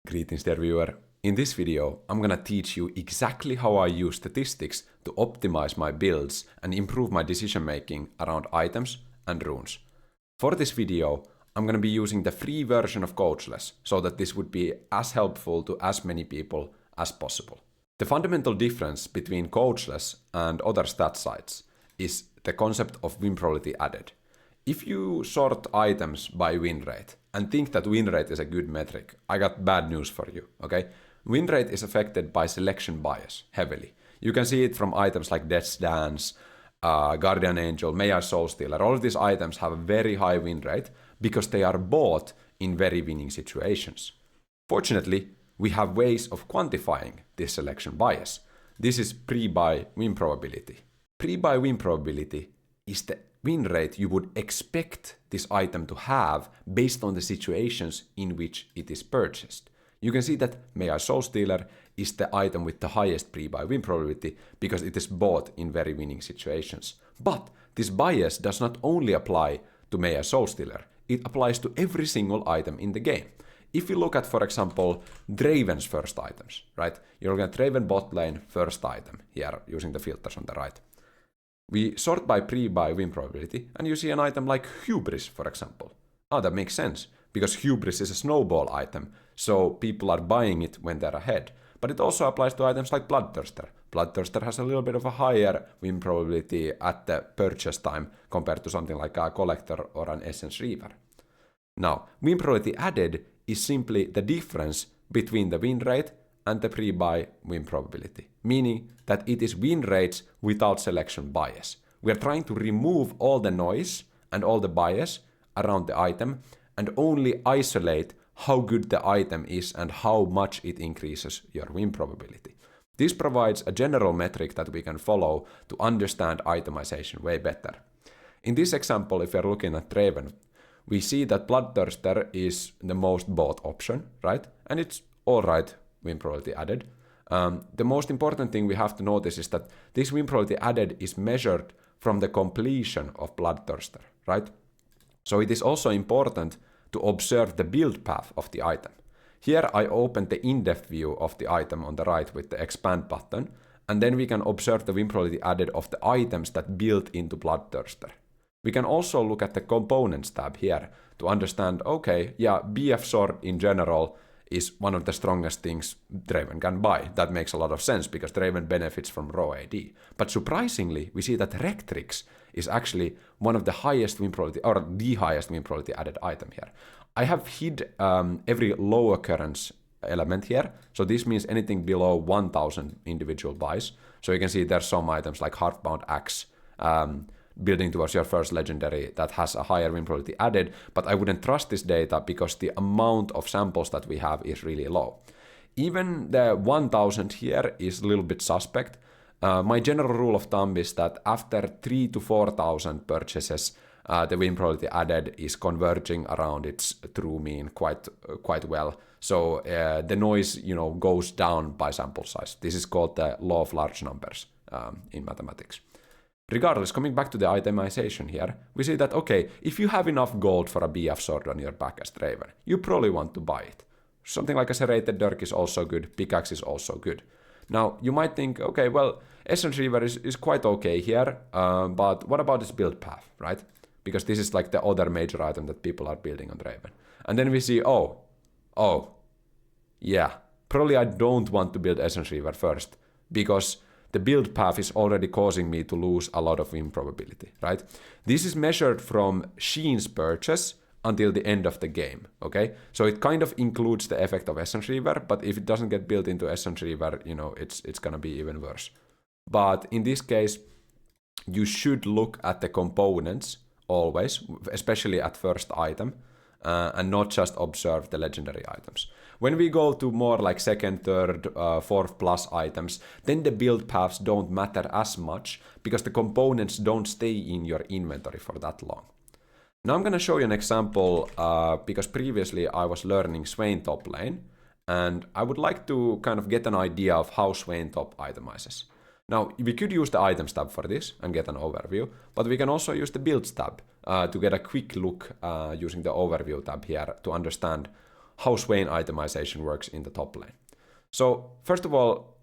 Greetings dear viewer. In this video, I'm gonna teach you exactly how I use statistics to optimize my builds and improve my decision making around items and runes. For this video, I'm gonna be using the free version of Coachless so that this would be as helpful to as many people as possible. The fundamental difference between Coachless and other stat sites is the concept of win probability added. If you sort items by win rate and think that win rate is a good metric, I got bad news for you, okay? Win rate is affected by selection bias heavily. You can see it from items like Death's Dance, Guardian Angel, Maya's Soul Stealer. All of these items have a very high win rate because they are bought in very winning situations. Fortunately, we have ways of quantifying this selection bias. This is pre-buy win probability. Pre-buy win probability is the win rate you would expect this item to have based on the situations in which it is purchased. You can see that Maya's Soul Stealer is the item with the highest pre-buy win probability because it is bought in very winning situations. But this bias does not only apply to Maya's Soul Stealer, it applies to every single item in the game. If you look at, for example, Draven's first items, right? You're looking at Draven bot lane first item here using the filters on the right. We sort by pre-buy win probability, and you see an item like Hubris, for example. That makes sense, because Hubris is a snowball item, so people are buying it when they're ahead. But it also applies to items like Bloodthirster. Bloodthirster has a little bit of a higher win probability at the purchase time compared to something like a Collector or an Essence Reaver. Now, win probability added is simply the difference between the win rate and the pre-buy win probability, meaning that it is win rates without selection bias. We are trying to remove all the noise and all the bias around the item and only isolate how good the item is and how much it increases your win probability. This provides a general metric that we can follow to understand itemization way better. In this example, if you're looking at Draven, we see that Bloodthirster is the most bought option, right? And it's alright win probability added. The most important thing we have to notice is that this win probability added is measured from the completion of Bloodthirster, right? So it is also important to observe the build path of the item. Here I open the in-depth view of the item on the right with the expand button, and then we can observe the win probability added of the items that build into Bloodthirster. We can also look at the components tab here to understand, okay, yeah, BF sword in general is one of the strongest things Draven can buy. That makes a lot of sense because Draven benefits from raw AD. But surprisingly, we see that Rectrix is actually one of the highest win probability, or the highest win probability added item here. I have hid every low occurrence element here. So this means anything below 1000 individual buys. So you can see there's some items like Heartbound Axe, building towards your first legendary that has a higher win probability added, but I wouldn't trust this data because the amount of samples that we have is really low. Even the 1000 here is a little bit suspect. My general rule of thumb is that after 3 to 4000 purchases, the win probability added is converging around its true mean quite well. So the noise, goes down by sample size. This is called the law of large numbers in mathematics. Regardless, coming back to the itemization here, we see that, okay, if you have enough gold for a BF sword on your back as Draven, you probably want to buy it. Something like a serrated dirk is also good, pickaxe is also good. Now, you might think, okay, well, Essence Reaver is quite okay here, but what about its build path, right? Because this is like the other major item that people are building on Draven. And then we see, yeah, probably I don't want to build Essence Reaver first, because the build path is already causing me to lose a lot of win probability, right? This is measured from Shen's purchase until the end of the game, okay? So it kind of includes the effect of Essence Reaver, but if it doesn't get built into Essence Reaver, it's gonna be even worse. But in this case, you should look at the components always, especially at first item, and not just observe the legendary items. When we go to more like second, third, fourth plus items, then the build paths don't matter as much because the components don't stay in your inventory for that long. Now I'm going to show you an example because previously I was learning Swain top lane, and I would like to kind of get an idea of how Swain top itemizes. Now, we could use the items tab for this and get an overview, but we can also use the builds tab to get a quick look using the overview tab here to understand how Swain itemization works in the top lane. So first of all,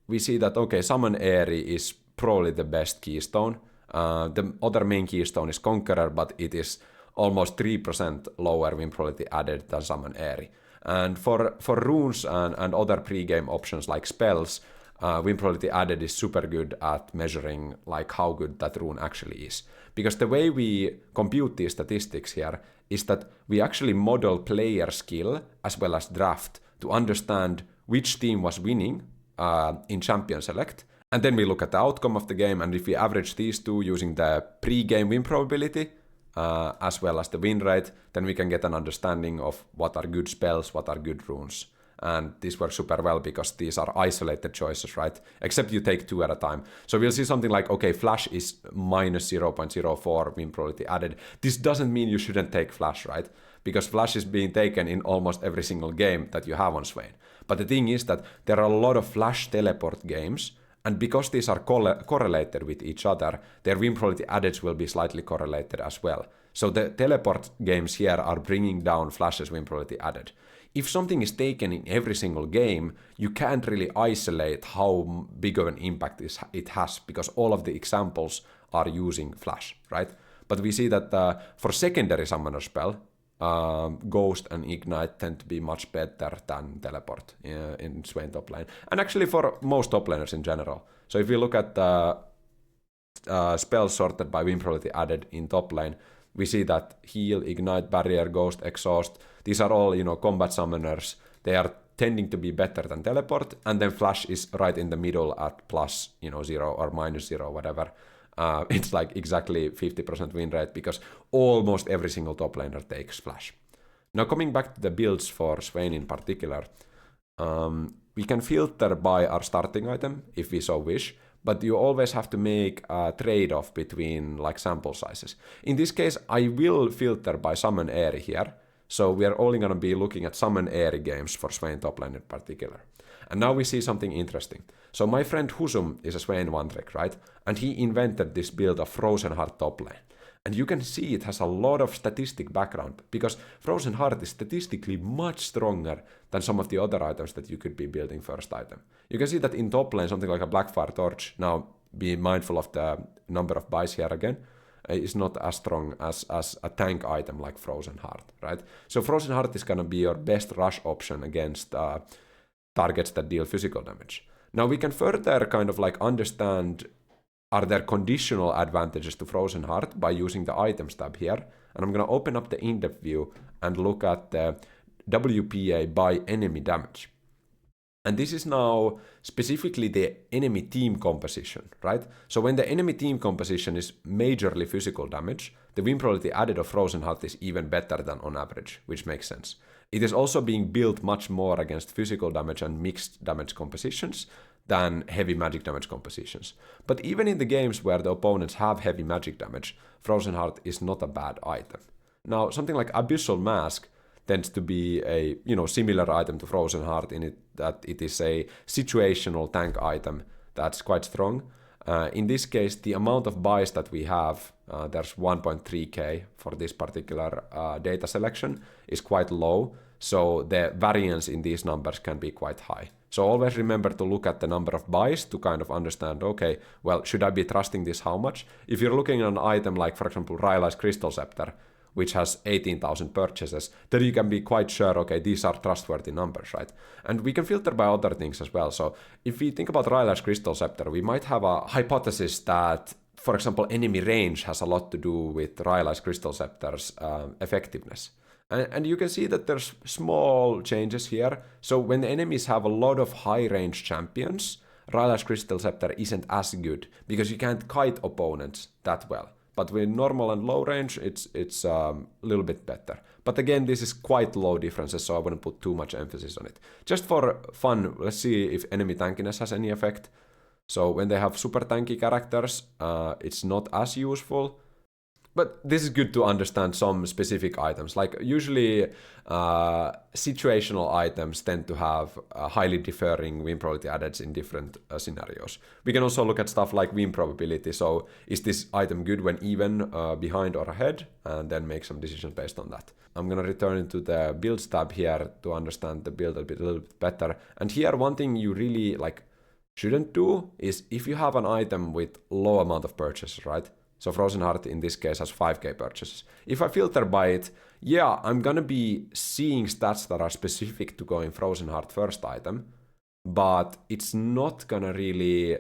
we see that, okay, Summon Aerie is probably the best keystone. The other main keystone is Conqueror, but it is almost 3% lower win probability added than Summon Aerie. And for runes and other pre-game options like spells, win probability added is super good at measuring like how good that rune actually is. Because the way we compute these statistics here is that we actually model player skill as well as draft to understand which team was winning in Champion Select. And then we look at the outcome of the game, and if we average these two using the pre-game win probability as well as the win rate, then we can get an understanding of what are good spells, what are good runes. And this works super well because these are isolated choices, right? Except you take two at a time. So we'll see something like, okay, Flash is minus 0.04 win probability added. This doesn't mean you shouldn't take Flash, right? Because Flash is being taken in almost every single game that you have on Swain. But the thing is that there are a lot of Flash teleport games, and because these are correlated with each other, their win probability addeds will be slightly correlated as well. So the teleport games here are bringing down Flash's win probability added. If something is taken in every single game, you can't really isolate how big of an impact it has, because all of the examples are using Flash, right? But we see that for secondary summoner spell, Ghost and Ignite tend to be much better than Teleport in Swain top lane. And actually for most top laners in general. So if we look at spells sorted by win probability added in top lane, we see that Heal, Ignite, Barrier, Ghost, Exhaust, these are all, combat summoners. They are tending to be better than Teleport, and then Flash is right in the middle at plus, 0 or minus 0, whatever. It's like exactly 50% win rate because almost every single top laner takes Flash. Now coming back to the builds for Swain in particular, we can filter by our starting item if we so wish, but you always have to make a trade-off between like sample sizes. In this case, I will filter by Summon Aerie here, so we are only going to be looking at Summon Aerie games for Swain top lane in particular. And now we see something interesting. So my friend Husum is a Swain one trick, right? And he invented this build of Frozen Heart top lane. And you can see it has a lot of statistic background, because Frozen Heart is statistically much stronger than some of the other items that you could be building first item. You can see that in top lane, something like a Blackfire Torch, now be mindful of the number of buys here again, is not as strong as a tank item like Frozen Heart, right? So Frozen Heart is going to be your best rush option against targets that deal physical damage. Now we can further kind of like understand, are there conditional advantages to Frozen Heart by using the items tab here. And I'm going to open up the in-depth view and look at the WPA by enemy damage. And this is now specifically the enemy team composition, right? So when the enemy team composition is majorly physical damage, the win probability added of Frozen Heart is even better than on average, which makes sense. It is also being built much more against physical damage and mixed damage compositions than heavy magic damage compositions. But even in the games where the opponents have heavy magic damage, Frozen Heart is not a bad item. Now, something like Abyssal Mask tends to be a similar item to Frozen Heart in it that it is a situational tank item that's quite strong. In this case, the amount of buys that we have, there's 1.3k for this particular data selection, is quite low. So the variance in these numbers can be quite high. So always remember to look at the number of buys to kind of understand, okay, well, should I be trusting this how much? If you're looking at an item like, for example, Rylai's Crystal Scepter, which has 18,000 purchases, then you can be quite sure, okay, these are trustworthy numbers, right? And we can filter by other things as well. So if we think about Rylai's Crystal Scepter, we might have a hypothesis that, for example, enemy range has a lot to do with Rylai's Crystal Scepter's effectiveness. And you can see that there's small changes here. So when the enemies have a lot of high-range champions, Rylai's Crystal Scepter isn't as good, because you can't kite opponents that well. But with normal and low range, it's a little bit better. But again, this is quite low differences, so I wouldn't put too much emphasis on it. Just for fun, let's see if enemy tankiness has any effect. So when they have super tanky characters, it's not as useful. But this is good to understand some specific items. Like usually situational items tend to have highly differing win probability addeds in different scenarios. We can also look at stuff like win probability. So is this item good when even, behind or ahead? And then make some decisions based on that. I'm going to return into the builds tab here to understand the build a little bit better. And here one thing you really shouldn't do is if you have an item with low amount of purchases, right? So Frozen Heart in this case has 5k purchases. If I filter by it, yeah, I'm gonna be seeing stats that are specific to going Frozen Heart first item, but it's not gonna really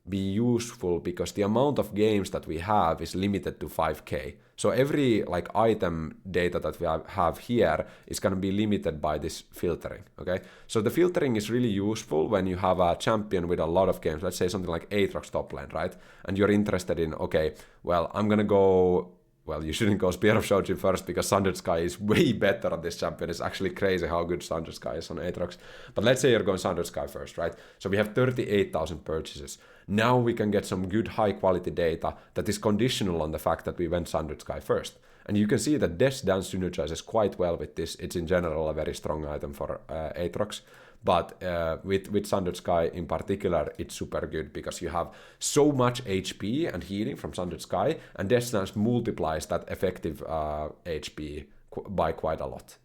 be useful because the amount of games that we have is limited to 5k. So every item data that we have here is going to be limited by this filtering, okay? So the filtering is really useful when you have a champion with a lot of games, let's say something like Aatrox top lane, right? And you're interested in, okay, well, I'm going to go... Well, you shouldn't go Spear of Shojin first because Sundered Sky is way better on this champion. It's actually crazy how good Sundered Sky is on Aatrox. But let's say you're going Sundered Sky first, right? So we have 38,000 purchases. Now we can get some good high quality data that is conditional on the fact that we went Sundered Sky first. And you can see that Death's Dance synergizes quite well with this. It's in general a very strong item for Aatrox. But with Sundered Sky in particular, it's super good because you have so much HP and healing from Sundered Sky, and Death's Dance multiplies that effective HP by quite a lot.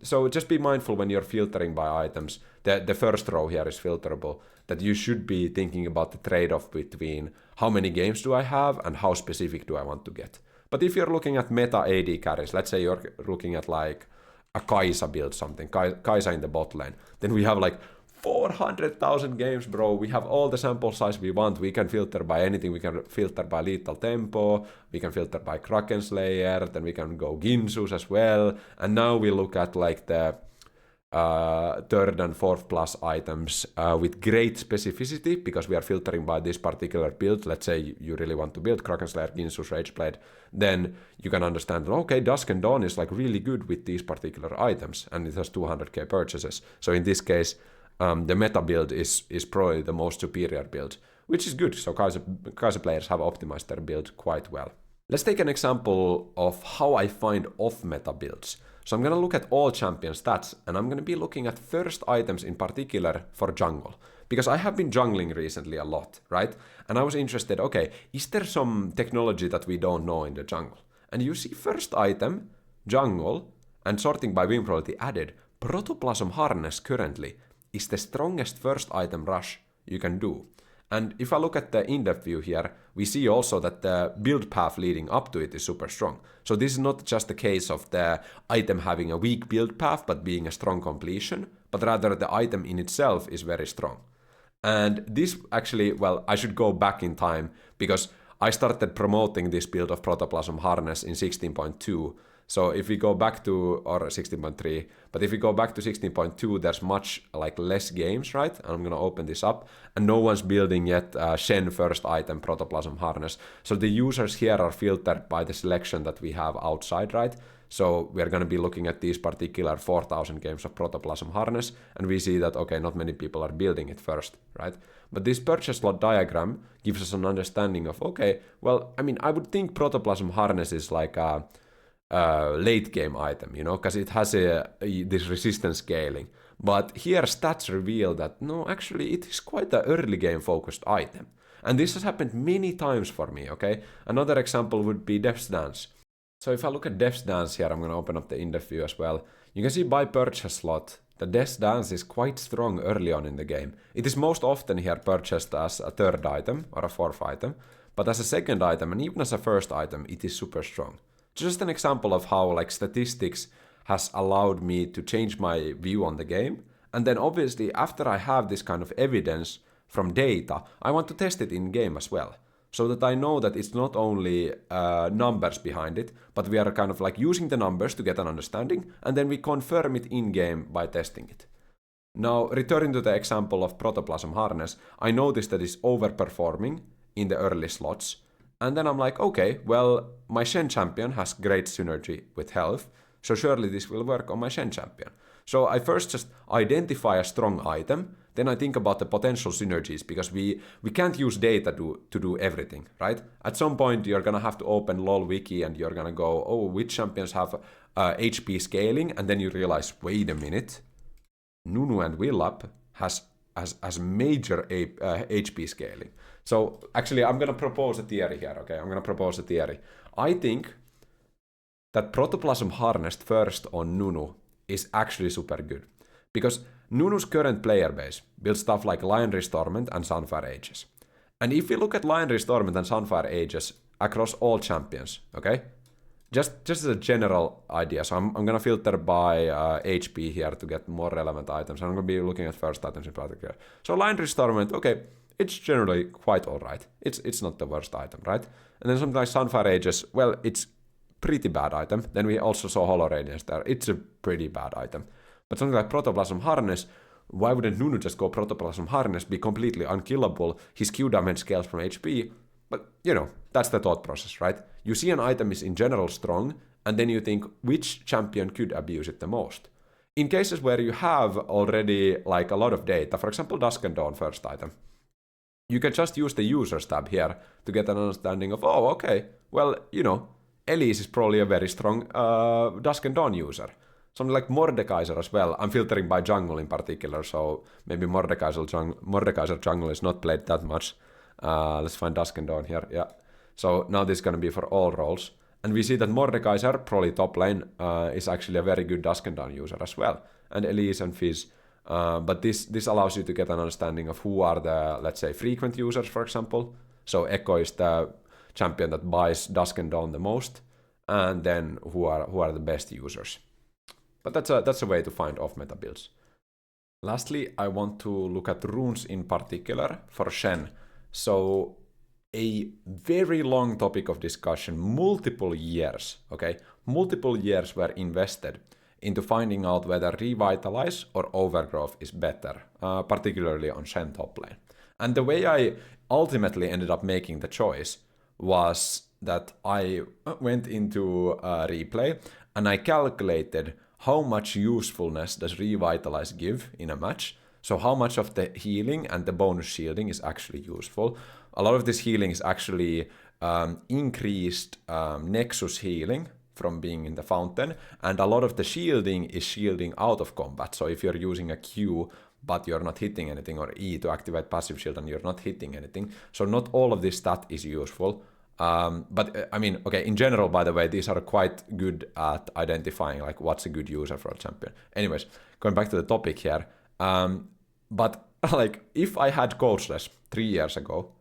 So just be mindful when you're filtering by items. The first row here is filterable, that you should be thinking about the trade-off between how many games do I have and how specific do I want to get. But if you're looking at meta AD carries, let's say you're looking at a Kai'Sa build something, Kai'Sa in the bot lane, then we have 400,000 games, bro. We have all the sample size we want. We can filter by anything. We can filter by Lethal Tempo, we can filter by Kraken Slayer, then we can go Ginsus as well. And now we look at the third and fourth plus items with great specificity because we are filtering by this particular build. Let's say you really want to build Kraken Slayer, Ginsus, Rageblade, then you can understand, okay, Dusk and Dawn is really good with these particular items and it has 200k purchases. So in this case, the meta build is probably the most superior build, which is good. So Kai'Sa players have optimized their build quite well. Let's take an example of how I find off-meta builds. So I'm going to look at all champion stats, and I'm going to be looking at first items in particular for jungle. Because I have been jungling recently a lot, right? And I was interested, okay, is there some technology that we don't know in the jungle? And you see first item, jungle, and sorting by win probability added, Protoplasm Harness currently is the strongest first item rush you can do. And if I look at the in-depth view here, we see also that the build path leading up to it is super strong. So this is not just the case of the item having a weak build path but being a strong completion, but rather the item in itself is very strong. And this actually, well, I should go back in time because I started promoting this build of Protoplasm Harness in 16.2. So if we go back to, or 16.3, but if we go back to 16.2, there's much less games, right? And I'm gonna open this up, and no one's building yet Shen first item Protoplasm Harness. So the users here are filtered by the selection that we have outside, right? So we're gonna be looking at these particular 4,000 games of Protoplasm Harness, and we see that, okay, not many people are building it first, right? But this purchase slot diagram gives us an understanding of, okay, well, I mean, I would think Protoplasm Harness is like a late game item, you know, because it has this resistance scaling. But here stats reveal that no, actually it is quite an early game focused item. And this has happened many times for me, okay? Another example would be Death's Dance. So if I look at Death's Dance here, I'm going to open up the in-depth view as well. You can see by purchase slot, the Death's Dance is quite strong early on in the game. It is most often here purchased as a third item or a fourth item, but as a second item and even as a first item, it is super strong. Just an example of how statistics has allowed me to change my view on the game. And then obviously after I have this kind of evidence from data, I want to test it in game as well. So that I know that it's not only numbers behind it, but we are kind of using the numbers to get an understanding, and then we confirm it in game by testing it. Now returning to the example of Protoplasm Harness, I noticed that it's overperforming in the early slots. And then I'm like, okay, well, my Shen champion has great synergy with health, so surely this will work on my Shen champion. So I first just identify a strong item, then I think about the potential synergies, because we can't use data to do everything, right? At some point, you're gonna have to open LoL Wiki and you're gonna go, oh, which champions have HP scaling? And then you realize, wait a minute, Nunu and Willap has major HP scaling. So actually, I'm gonna propose a theory here, okay? I'm gonna propose a theory. I think that Protoplasm harnessed first on Nunu is actually super good. Because Nunu's current player base builds stuff like Lion Restormment and Sunfire Aegis. And if we look at Lion Restormment and Sunfire Aegis across all champions, okay? Just as a general idea, so I'm gonna filter by HP here to get more relevant items. I'm gonna be looking at first items in particular. So Lion Restormment, okay, it's generally quite alright. It's not the worst item, right? And then something like Sunfire Aegis, well, it's pretty bad item. Then we also saw Hollow Radiance there. It's a pretty bad item. But something like Protoplasm Harness, why wouldn't Nunu just go Protoplasm Harness, be completely unkillable? His Q damage scales from HP, but, you know, that's the thought process, right? You see an item is in general strong, and then you think, which champion could abuse it the most? In cases where you have already, like, a lot of data, for example, Dusk and Dawn first item, you can just use the Users tab here to get an understanding of, oh, okay, well, you know, Elise is probably a very strong Dusk and Dawn user. Something like Mordekaiser as well. I'm filtering by jungle in particular, so maybe Mordekaiser jungle is not played that much. Let's find Dusk and Dawn here, yeah. So now this is going to be for all roles. And we see that Mordekaiser, probably top lane, is actually a very good Dusk and Dawn user as well. And Elise and Fizz. But this allows you to get an understanding of who are the, let's say, frequent users, for example. So Echo is the champion that buys Dusk and Dawn the most. And then who are the best users. But that's a way to find off-meta builds. Lastly, I want to look at runes in particular for Shen. So a very long topic of discussion, multiple years, okay? Multiple years were invested into finding out whether Revitalize or Overgrowth is better, particularly on Shen top lane. And the way I ultimately ended up making the choice was that I went into replay and I calculated how much usefulness does Revitalize give in a match. So how much of the healing and the bonus shielding is actually useful. A lot of this healing is actually increased Nexus healing from being in the fountain, and a lot of the shielding is shielding out of combat. So if you're using a Q but you're not hitting anything, or E to activate passive shield and you're not hitting anything, so not all of this stat is useful. But I mean, okay, in general, by the way, these are quite good at identifying like what's a good user for a champion. Anyways, going back to the topic here, but like if I had Coachless 3 years ago,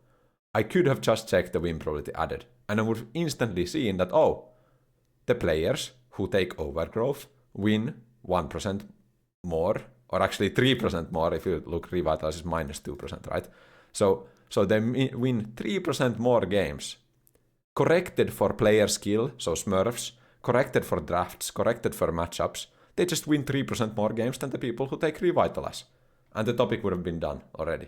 I could have just checked the win probability added, and I would have instantly seen that, oh, the players who take Overgrowth win 1% more, or actually 3% more if you look Revitalize is -2%, right? So they win 3% more games. Corrected for player skill, so Smurfs, corrected for drafts, corrected for matchups, they just win 3% more games than the people who take Revitalize. And the topic would have been done already.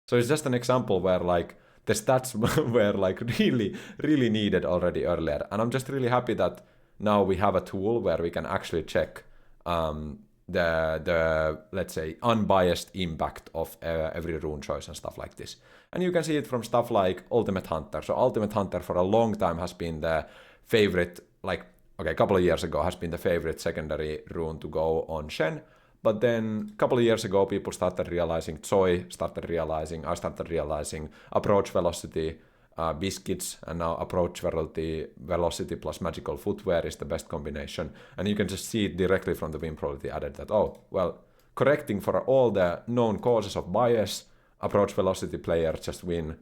So it's just an example where like the stats were like really needed already earlier. And I'm just really happy that now we have a tool where we can actually check the let's say unbiased impact of every rune choice and stuff like this. And you can see it from stuff like Ultimate Hunter. So Ultimate Hunter for a long time has been the favorite, like, okay, a couple of years ago has been the favorite secondary rune to go on Shen. But then a couple of years ago, people started realizing, I started realizing approach velocity, biscuits, and now approach velocity plus magical footwear is the best combination. And you can just see it directly from the win probability added that, oh, well, correcting for all the known causes of bias, approach velocity players just win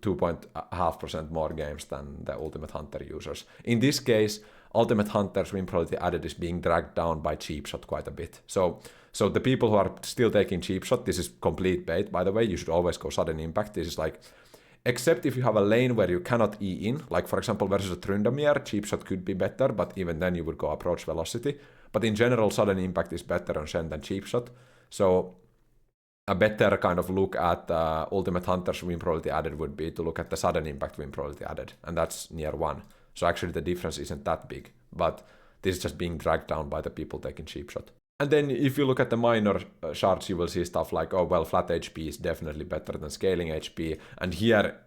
2.5% more games than the Ultimate Hunter users. In this case, Ultimate Hunter's win probability added is being dragged down by cheap shot quite a bit. So the people who are still taking cheap shot, this is complete bait, by the way. You should always go sudden impact. This is like, except if you have a lane where you cannot E in, like for example versus a Tryndamere, cheap shot could be better, but even then you would go approach velocity. But in general, sudden impact is better on Shen than cheap shot. So a better kind of look at Ultimate Hunter's win probability added would be to look at the sudden impact win probability added, and that's near 1. So actually the difference isn't that big, but this is just being dragged down by the people taking cheap shot. And then if you look at the minor shards, you will see stuff like, oh, well, flat HP is definitely better than scaling HP. And here,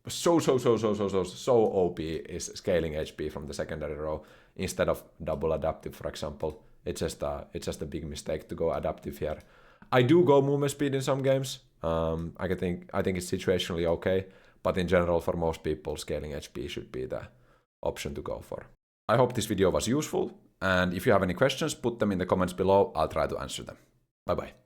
so OP is scaling HP from the secondary row instead of double adaptive, for example. It's just a big mistake to go adaptive here. I do go movement speed in some games. I think it's situationally okay, but in general, for most people, scaling HP should be the option to go for. I hope this video was useful, and if you have any questions, put them in the comments below. I'll try to answer them. Bye bye.